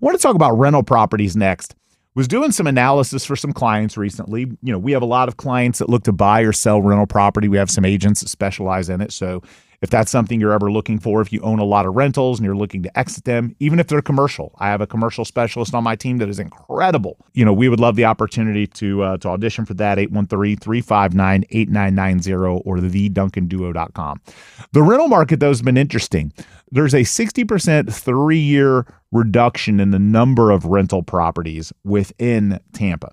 want to talk about rental properties next. Was doing some analysis for some clients recently. We have a lot of clients that look to buy or sell rental property. We have some agents that specialize in it. So if that's something you're ever looking for, if you own a lot of rentals and you're looking to exit them, even if they're commercial, I have a commercial specialist on my team that is incredible. We would love the opportunity to audition for that. 813-359-8990 or theduncanduo.com. The rental market, though, has been interesting. There's a 60% 3-year reduction in the number of rental properties within Tampa.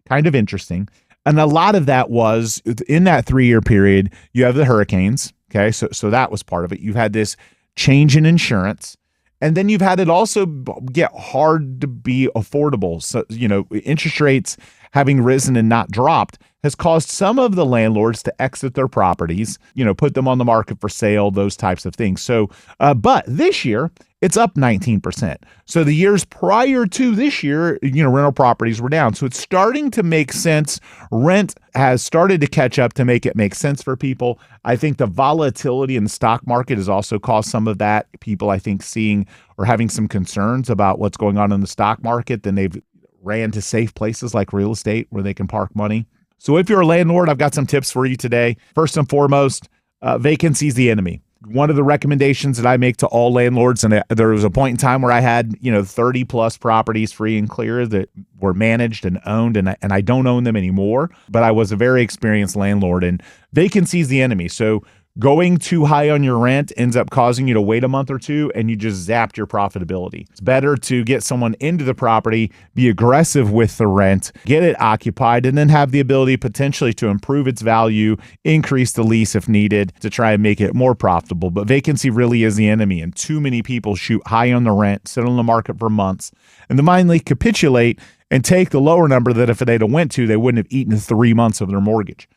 Kind of interesting. And a lot of that was in that 3-year period, you have the hurricanes. Okay, so that was part of it. You've had this change in insurance, and then you've had it also get hard to be affordable. So, interest rates having risen and not dropped has caused some of the landlords to exit their properties, put them on the market for sale, those types of things. So, but this year, it's up 19%. So the years prior to this year, rental properties were down. So it's starting to make sense. Rent has started to catch up to make it make sense for people. I think the volatility in the stock market has also caused some of that. People, I think, seeing or having some concerns about what's going on in the stock market, then they've ran to safe places like real estate where they can park money. So if you're a landlord, I've got some tips for you today. First and foremost, vacancy is the enemy. One of the recommendations that I make to all landlords, and there was a point in time where I had 30 plus properties free and clear that were managed and owned, and I don't own them anymore, but I was a very experienced landlord, and vacancy is the enemy. So going too high on your rent ends up causing you to wait a month or two, and you just zapped your profitability. It's better to get someone into the property, be aggressive with the rent, get it occupied, and then have the ability potentially to improve its value, increase the lease if needed to try and make it more profitable. But vacancy really is the enemy, and too many people shoot high on the rent, sit on the market for months, and then finally capitulate and take the lower number that if they'd have went to, they wouldn't have eaten 3 months of their mortgage.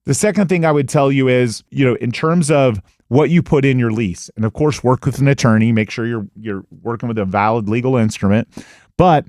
The second thing I would tell you is, in terms of what you put in your lease, and of course, work with an attorney, make sure you're working with a valid legal instrument, but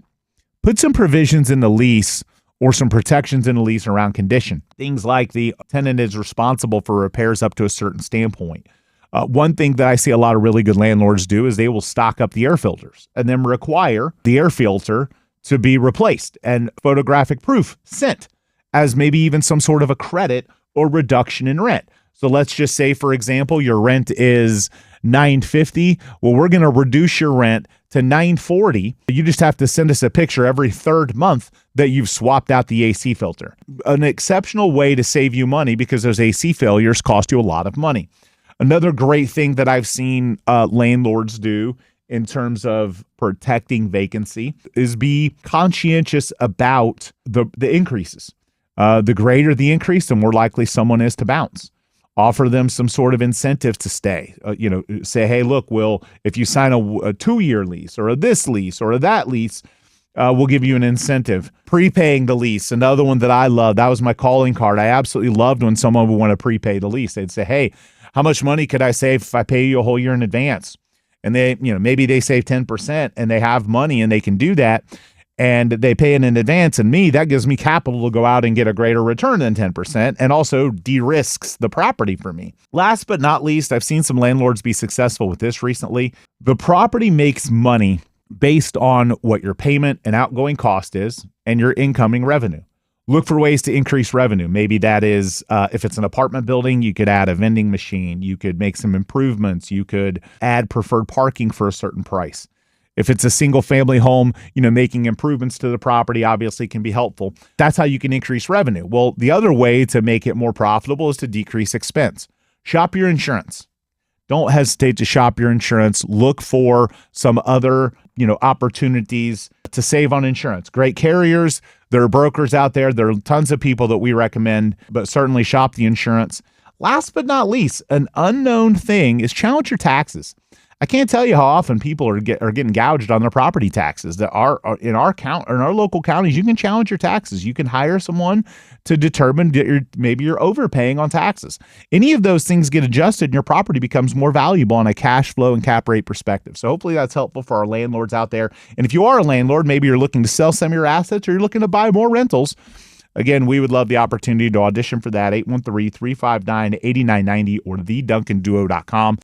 put some provisions in the lease or some protections in the lease around condition. Things like the tenant is responsible for repairs up to a certain standpoint. One thing that I see a lot of really good landlords do is they will stock up the air filters and then require the air filter to be replaced and photographic proof sent as maybe even some sort of a credit or reduction in rent. So let's just say, for example, your rent is $950. Well, we're going to reduce your rent to $940. You just have to send us a picture every third month that you've swapped out the AC filter. An exceptional way to save you money because those AC failures cost you a lot of money. Another great thing that I've seen landlords do in terms of protecting vacancy is be conscientious about the increases. The greater the increase, the more likely someone is to bounce. Offer them some sort of incentive to stay. Say, hey, look, if you sign a 2-year lease or this lease or that lease, we'll give you an incentive. Prepaying the lease, another one that I love. That was my calling card. I absolutely loved when someone would want to prepay the lease. They'd say, hey, how much money could I save if I pay you a whole year in advance? And they, maybe they save 10% and they have money and they can do that. And they pay it in advance, and that gives me capital to go out and get a greater return than 10% and also de-risks the property for me. Last but not least, I've seen some landlords be successful with this recently. The property makes money based on what your payment and outgoing cost is and your incoming revenue. Look for ways to increase revenue. Maybe that is, if it's an apartment building, you could add a vending machine. You could make some improvements. You could add preferred parking for a certain price. If it's a single family home, making improvements to the property obviously can be helpful. That's how you can increase revenue. Well, the other way to make it more profitable is to decrease expense. Shop your insurance. Don't hesitate to shop your insurance. Look for some other, opportunities to save on insurance. Great carriers. There are brokers out there. There are tons of people that we recommend, but certainly shop the insurance. Last but not least, an unknown thing is challenge your taxes. I can't tell you how often people are getting gouged on their property taxes. That are in our local counties. You can challenge your taxes. You can hire someone to determine that maybe you're overpaying on taxes. Any of those things get adjusted, and your property becomes more valuable on a cash flow and cap rate perspective. So hopefully that's helpful for our landlords out there. And if you are a landlord, maybe you're looking to sell some of your assets or you're looking to buy more rentals. Again, we would love the opportunity to audition for that. 813-359-8990 or theduncanduo.com.